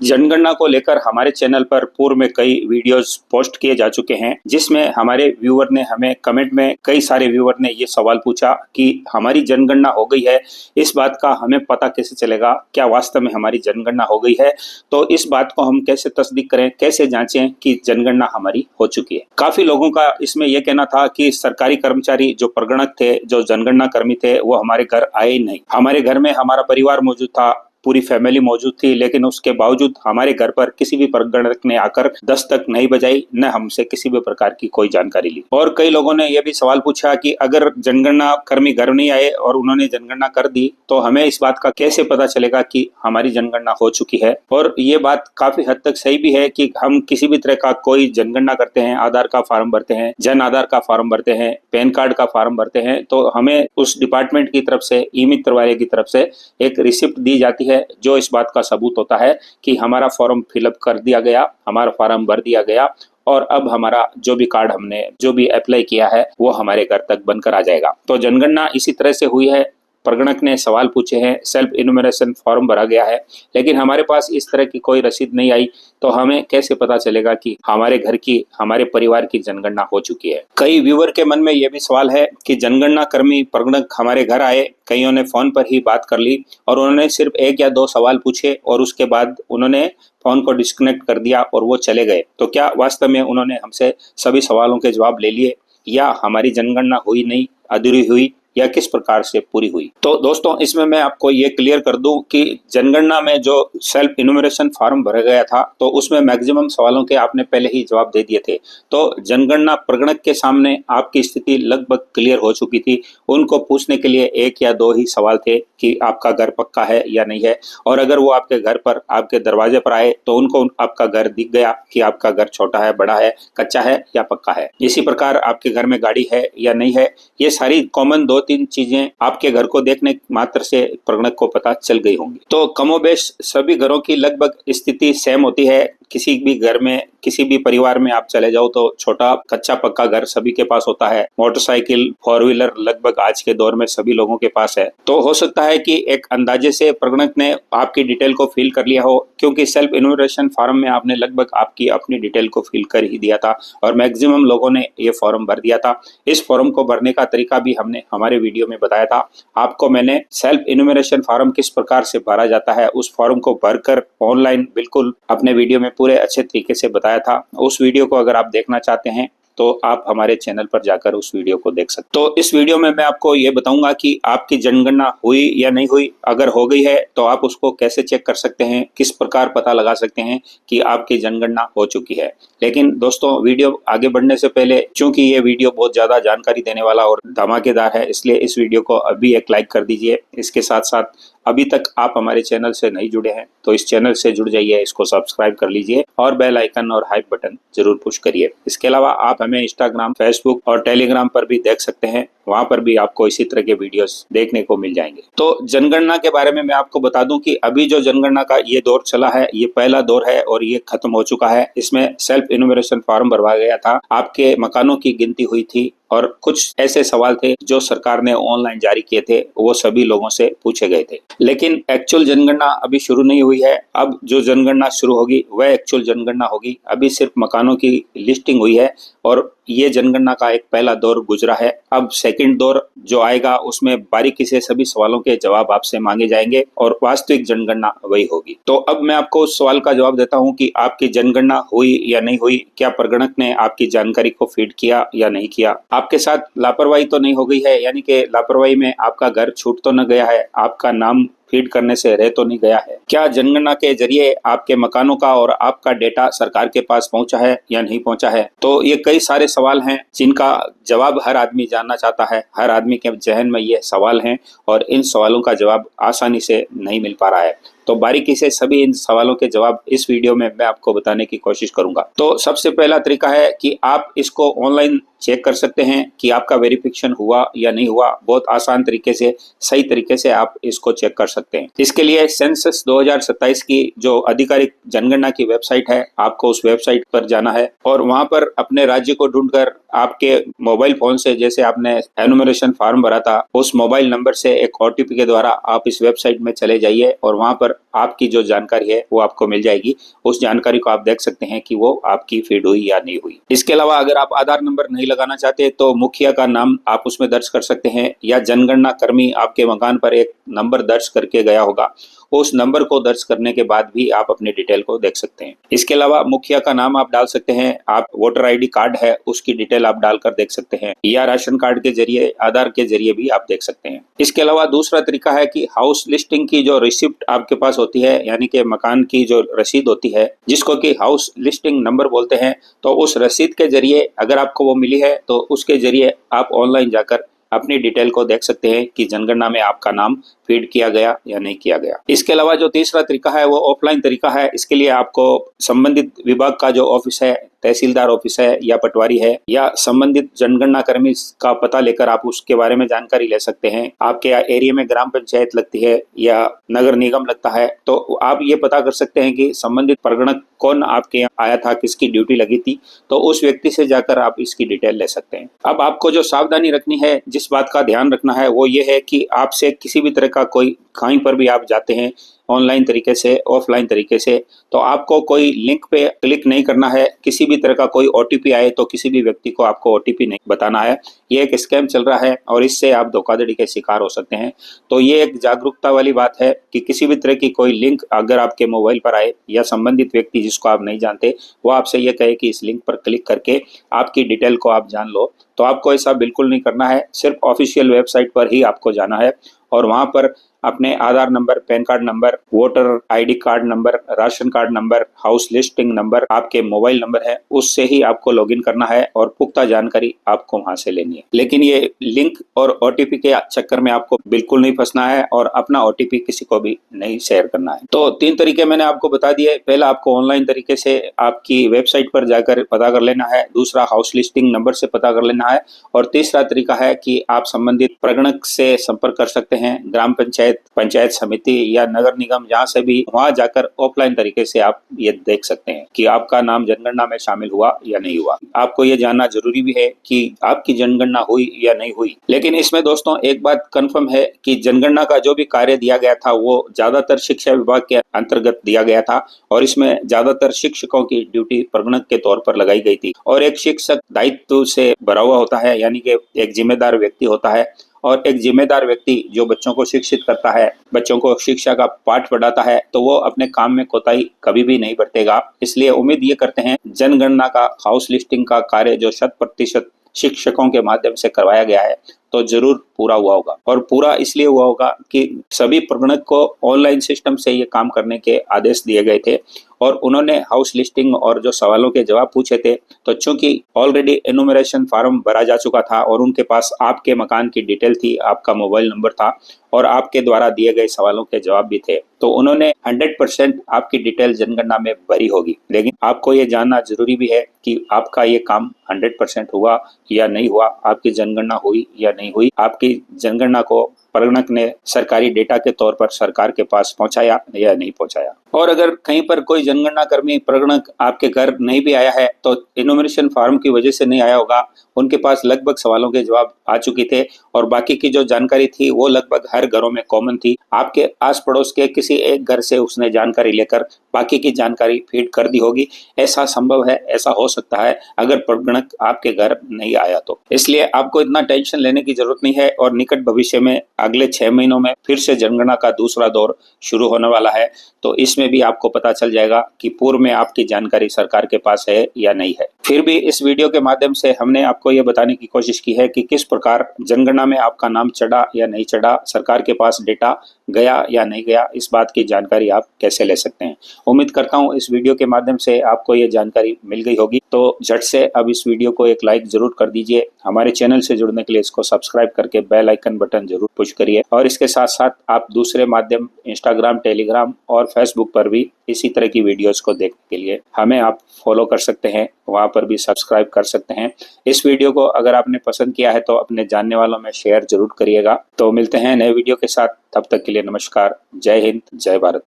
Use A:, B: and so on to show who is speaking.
A: जनगणना को लेकर हमारे चैनल पर पूर्व में कई वीडियोस पोस्ट किए जा चुके हैं, जिसमें हमारे व्यूअर ने हमें कमेंट में कई सारे व्यूअर ने ये सवाल पूछा कि हमारी जनगणना हो गई है, इस बात का हमें पता कैसे चलेगा, क्या वास्तव में हमारी जनगणना हो गई है। तो इस बात को हम कैसे तस्दीक करें, कैसे जांचें कि जनगणना हमारी हो चुकी है। काफी लोगों का इसमें यह कहना था कि सरकारी कर्मचारी जो प्रगणक थे, जो जनगणना कर्मी थे, वो हमारे घर आए ही नहीं। हमारे घर में हमारा परिवार मौजूद था, पूरी फैमिली मौजूद थी, लेकिन उसके बावजूद हमारे घर पर किसी भी प्रगणक ने आकर दस्तक नहीं बजाई, न हमसे किसी भी प्रकार की कोई जानकारी ली। और कई लोगों ने यह भी सवाल पूछा कि अगर जनगणना कर्मी घर नहीं आए और उन्होंने जनगणना कर दी तो हमें इस बात का कैसे पता चलेगा कि हमारी जनगणना हो चुकी है। और ये बात काफी हद तक सही भी है कि हम किसी भी तरह का कोई जनगणना करते हैं, आधार का फॉर्म भरते हैं, जन आधार का फॉर्म भरते हैं, पैन कार्ड का फॉर्म भरते हैं, तो हमें उस डिपार्टमेंट की तरफ से, ई मित्र वाले की तरफ से एक रिसिप्ट दी जाती है जो इस बात का सबूत होता है कि हमारा फॉर्म फिलअप कर दिया गया, हमारा फॉर्म भर दिया गया और अब हमारा जो भी कार्ड हमने जो भी अप्लाई किया है वो हमारे घर तक बनकर आ जाएगा। तो जनगणना इसी तरह से हुई है। प्रगणक ने सवाल पूछे हैं, सेल्फ इन्यूमरेशन फॉर्म भरा गया है, लेकिन हमारे पास इस तरह की कोई रसीद नहीं आई, तो हमें कैसे पता चलेगा कि हमारे घर की, हमारे परिवार की जनगणना हो चुकी है। कई व्यूअर के मन में यह भी सवाल है कि जनगणना कर्मी प्रगणक हमारे घर आए, कईयों ने फोन पर ही बात कर ली और उन्होंने सिर्फ 1 या 2 सवाल पूछे और उसके बाद उन्होंने फोन को डिस्कनेक्ट कर दिया और वो चले गए। तो क्या वास्तव में उन्होंने हमसे सभी सवालों के जवाब ले लिए, या हमारी जनगणना हुई नहीं, अधूरी हुई, या किस प्रकार से पूरी हुई? तो दोस्तों, इसमें मैं आपको ये क्लियर कर दूं कि जनगणना में जो सेल्फ इन्यूमरेशन फॉर्म भरा गया था तो उसमें मैक्सिमम सवालों के आपने पहले ही जवाब दे दिए थे। तो जनगणना प्रगणक के सामने आपकी स्थिति लगभग क्लियर हो चुकी थी। उनको पूछने के लिए 1 या 2 ही सवाल थे कि आपका घर पक्का है या नहीं है, और अगर वो आपके घर पर, आपके दरवाजे पर आए तो उनको आपका घर दिख गया कि आपका घर छोटा है, बड़ा है, कच्चा है या पक्का है। इसी प्रकार आपके घर में गाड़ी है या नहीं है, ये सारी कॉमन 2-3 चीजें आपके घर को देखने मात्र से प्रगणक को पता चल गई होंगी। तो कमोबेश सभी घरों की लगभग स्थिति सेम होती है। किसी भी घर में, किसी भी परिवार में आप चले जाओ तो छोटा कच्चा पक्का घर सभी के पास होता है। मोटरसाइकिल, 4 व्हीलर लगभग आज के दौर में सभी लोगों के पास है। तो हो सकता है कि एक अंदाजे से प्रगणक ने आपकी डिटेल को फिल कर लिया हो, क्योंकि सेल्फ इन्यूमरेशन फॉर्म में आपने लगभग आपकी अपनी डिटेल को फिल कर ही दिया था और मैक्सिमम लोगों ने ये फॉर्म भर दिया था। इस फॉर्म को भरने का तरीका भी हमने हमारे वीडियो में बताया था। आपको मैंने सेल्फ इन्यूमरेशन फॉर्म किस प्रकार से भरा जाता है, उस फॉर्म को भरकर ऑनलाइन बिल्कुल अपने वीडियो में पूरे अच्छे तरीके से बताया था। उस वीडियो को अगर आप देखना चाहते हैं तो आप हमारे चैनल पर जाकर उस वीडियो को देख सकते। तो इस वीडियो में मैं आपको ये बताऊंगा कि आपकी जनगणना हुई या नहीं हुई। अगर हो गई है तो आप उसको कैसे चेक कर सकते हैं, किस प्रकार पता लगा सकते हैं कि आपकी जनगणना हो चुकी है। लेकिन दोस्तों, वीडियो आगे बढ़ने से पहले, चूंकि ये वीडियो बहुत ज्यादा जानकारी देने वाला और धमाकेदार है, इसलिए इस वीडियो को अभी एक लाइक कर दीजिए। इसके साथ साथ अभी तक आप हमारे चैनल से नहीं जुड़े हैं तो इस चैनल से जुड़ जाइए, इसको सब्सक्राइब कर लीजिए और बेल आइकन और हाइप बटन जरूर पुश करिए। इसके अलावा आप हमें इंस्टाग्राम, फेसबुक और टेलीग्राम पर भी देख सकते हैं, वहां पर भी आपको इसी तरह के वीडियोस देखने को मिल जाएंगे। तो जनगणना के बारे में मैं आपको बता दूं कि अभी जो जनगणना का ये दौर चला है, ये पहला दौर है और ये खत्म हो चुका है। इसमें सेल्फ इन्यूमरेशन फॉर्म भरवाया गया था, आपके मकानों की गिनती हुई थी और कुछ ऐसे सवाल थे जो सरकार ने ऑनलाइन जारी किए थे, वो सभी लोगों से पूछे गए थे। लेकिन एक्चुअल जनगणना अभी शुरू नहीं हुई है। अब जो जनगणना शुरू होगी वह एक्चुअल जनगणना होगी। अभी सिर्फ मकानों की लिस्टिंग हुई है और ये जनगणना का एक पहला दौर गुजरा है। अब सेकंड दौर जो आएगा उसमें बारीकी से सभी सवालों के जवाब आपसे मांगे जाएंगे और वास्तविक जनगणना वही होगी। तो अब मैं आपको उस सवाल का जवाब देता हूं कि आपकी जनगणना हुई या नहीं हुई, क्या प्रगणक ने आपकी जानकारी को फीड किया या नहीं किया, आपके साथ लापरवाही तो नहीं हो गई है, यानी कि लापरवाही में आपका घर छूट तो न गया है, आपका नाम फीड करने से रह तो नहीं गया है, क्या जनगणना के जरिए आपके मकानों का और आपका डेटा सरकार के पास पहुंचा है या नहीं पहुंचा है। तो ये कई सारे सवाल हैं जिनका जवाब हर आदमी जानना चाहता है। हर आदमी के जहन में ये सवाल हैं और इन सवालों का जवाब आसानी से नहीं मिल पा रहा है। तो बारीकी से सभी इन सवालों के जवाब इस वीडियो में मैं आपको बताने की कोशिश करूंगा। तो सबसे पहला तरीका है कि आप इसको ऑनलाइन चेक कर सकते हैं कि आपका वेरिफिकेशन हुआ या नहीं हुआ। बहुत आसान तरीके से, सही तरीके से आप इसको चेक कर सकते हैं। इसके लिए सेंसस 2027 की जो आधिकारिक जनगणना की वेबसाइट है, आपको उस वेबसाइट पर जाना है और वहां पर अपने राज्य को ढूंढकर आपके मोबाइल फोन से, जैसे आपने एनुमरेशन फॉर्म भरा था, उस मोबाइल नंबर से एक OTP के द्वारा आप इस वेबसाइट में चले जाइए और वहां पर पर आपकी जो जानकारी है वो आपको मिल जाएगी। उस जानकारी को आप देख सकते हैं कि वो आपकी फीड हुई या नहीं हुई। इसके अलावा अगर आप आधार नंबर नहीं लगाना चाहते तो मुखिया का नाम आप उसमें दर्ज कर सकते हैं, या जनगणना कर्मी आपके मकान पर एक नंबर दर्ज करके गया होगा, उस नंबर को दर्ज करने के बाद भी आप अपनी डिटेल को देख सकते हैं। इसके अलावा मुखिया का नाम आप डाल सकते हैं, आप वोटर आईडी कार्ड है उसकी डिटेल आप डालकर देख सकते हैं, या राशन कार्ड के जरिए, आधार के जरिए भी आप देख सकते हैं। इसके अलावा दूसरा तरीका है कि हाउस लिस्टिंग की जो रिसिप्ट आपके पास होती है, यानी कि मकान की जो रसीद होती है जिसको कि हाउस लिस्टिंग नंबर बोलते हैं, तो उस रसीद के जरिए अगर आपको वो मिली है तो उसके जरिए आप ऑनलाइन जाकर अपनी डिटेल को देख सकते हैं कि जनगणना में आपका नाम फीड किया गया या नहीं किया गया। इसके अलावा जो तीसरा तरीका है वो ऑफलाइन तरीका है। इसके लिए आपको संबंधित विभाग का जो ऑफिस है, तहसीलदार ऑफिस है या पटवारी है या संबंधित जनगणना कर्मी का पता लेकर आप उसके बारे में जानकारी ले सकते हैं। आपके एरिया में ग्राम पंचायत लगती है या नगर निगम लगता है तो आप ये पता कर सकते हैं कि संबंधित प्रगणक कौन आपके यहाँ आया था, किसकी ड्यूटी लगी थी, तो उस व्यक्ति से जाकर आप इसकी डिटेल ले सकते हैं। अब आपको जो सावधानी रखनी है, जिस बात का ध्यान रखना है वो ये है कि आपसे किसी भी तरह का कोई कहीं पर भी आप जाते हैं ऑनलाइन तरीके से, ऑफलाइन तरीके से, तो आपको कोई लिंक पे क्लिक नहीं करना है। किसी भी तरह का कोई ओटीपी आए तो किसी भी व्यक्ति को आपको ओटीपी नहीं बताना है। ये एक स्कैम चल रहा है और इससे आप धोखाधड़ी के शिकार हो सकते हैं। तो ये एक जागरूकता वाली बात है कि किसी भी तरह की कोई लिंक अगर आपके मोबाइल पर आए या संबंधित व्यक्ति जिसको आप नहीं जानते वो आपसे ये कहे कि इस लिंक पर क्लिक करके आपकी डिटेल को आप जान लो, तो आपको ऐसा बिल्कुल नहीं करना है। सिर्फ ऑफिशियल वेबसाइट पर ही आपको जाना है और वहां पर अपने Aadhaar number, PAN card number, voter ID card number, ration card number, house listing number, आपके मोबाइल नंबर है, उससे ही आपको लॉगिन करना है और पुख्ता जानकारी आपको वहां से लेनी है। लेकिन ये लिंक और ओटीपी के चक्कर में आपको बिल्कुल नहीं फंसना है और अपना ओटीपी किसी को भी नहीं शेयर करना है। तो 3 तरीके मैंने आपको बता दिए। पहला, आपको ऑनलाइन तरीके से आपकी वेबसाइट पर जाकर पता कर लेना है। दूसरा, हाउस लिस्टिंग नंबर से पता कर लेना है। और तीसरा तरीका है कि आप संबंधित प्रगणक से संपर्क कर सकते हैं, ग्राम पंचायत, पंचायत समिति या नगर निगम, जहां से भी, वहां जाकर ऑफलाइन तरीके से आप ये देख सकते हैं कि आपका नाम जनगणना में शामिल हुआ या नहीं हुआ। आपको ये जानना जरूरी भी है कि आपकी जनगणना हुई या नहीं हुई। लेकिन इसमें दोस्तों एक बात कंफर्म है कि जनगणना का जो भी कार्य दिया गया था वो ज्यादातर शिक्षा विभाग के अंतर्गत दिया गया था और इसमें ज्यादातर शिक्षकों की ड्यूटी प्रगणक के तौर पर लगाई गई थी। और एक शिक्षक दायित्व से भरा हुआ होता है, यानी कि एक जिम्मेदार व्यक्ति होता है और एक जिम्मेदार व्यक्ति जो बच्चों को शिक्षित करता है, बच्चों को शिक्षा का पाठ पढ़ाता है, तो वो अपने काम में कोताही कभी भी नहीं बरतेगा। इसलिए उम्मीद ये करते हैं जनगणना का, हाउस लिस्टिंग का कार्य जो 100% शिक्षकों के माध्यम से करवाया गया है तो जरूर पूरा हुआ होगा। और पूरा इसलिए हुआ होगा कि सभी प्रगणक को ऑनलाइन सिस्टम से ये काम करने के आदेश दिए गए थे और उन्होंने हाउस लिस्टिंग और जो सवालों के जवाब पूछे थे, तो चूंकि ऑलरेडी एनुमरेशन फॉर्म भरा जा चुका था और उनके पास आपके मकान की डिटेल थी, आपका मोबाइल नंबर था और आपके द्वारा दिए गए सवालों के जवाब भी थे, तो उन्होंने 100% आपकी डिटेल जनगणना में भरी होगी। लेकिन आपको ये जानना जरूरी भी है कि आपका ये काम 100% हुआ या नहीं हुआ, आपकी जनगणना हुई या नहीं हुई, आपकी जनगणना को प्रगणक ने सरकारी डेटा के तौर पर सरकार के पास पहुंचाया या नहीं पहुंचाया। और अगर कहीं पर कोई जनगणना कर्मी, प्रगणक आपके घर नहीं भी आया है तो इनुमरेशन फॉर्म की वजह से नहीं आया होगा, उनके पास लगभग सवालों के जवाब आ चुके थे और बाकी की जो जानकारी थी वो लगभग हर घरों में कॉमन थी। आपके आस पड़ोस के किसी एक घर से उसने जानकारी लेकर बाकी की जानकारी फीड कर दी होगी। ऐसा संभव है, ऐसा हो सकता है अगर प्रगणक आपके घर नहीं आया तो। इसलिए आपको इतना टेंशन लेने की जरूरत नहीं है और निकट भविष्य में अगले 6 महीनों में फिर से जनगणना का दूसरा दौर शुरू होने वाला है, तो इसमें भी आपको पता चल जाएगा कि पूर्व में आपकी जानकारी सरकार के पास है या नहीं है। फिर भी इस वीडियो के माध्यम से हमने आपको ये बताने की कोशिश की है कि किस प्रकार जनगणना में आपका नाम चढ़ा या नहीं चढ़ा, सरकार के पास डेटा गया या नहीं गया, इस बात की जानकारी आप कैसे ले सकते हैं। उम्मीद करता हूँ इस वीडियो के माध्यम से आपको ये जानकारी मिल गई होगी। तो झट से अब इस वीडियो को एक लाइक जरूर कर दीजिए। हमारे चैनल से जुड़ने के लिए इसको सब्सक्राइब करके बेल आइकन बटन जरूर पुश करिए और इसके साथ साथ आप दूसरे माध्यम इंस्टाग्राम, टेलीग्राम और फेसबुक पर भी इसी तरह की वीडियोस को देखने के लिए हमें आप फॉलो कर सकते हैं, वहां पर भी सब्सक्राइब कर सकते हैं। इस वीडियो को अगर आपने पसंद किया है तो अपने जानने वालों में शेयर जरूर करिएगा। तो मिलते हैं नए वीडियो के साथ, तब तक के लिए नमस्कार, जय हिंद, जय भारत।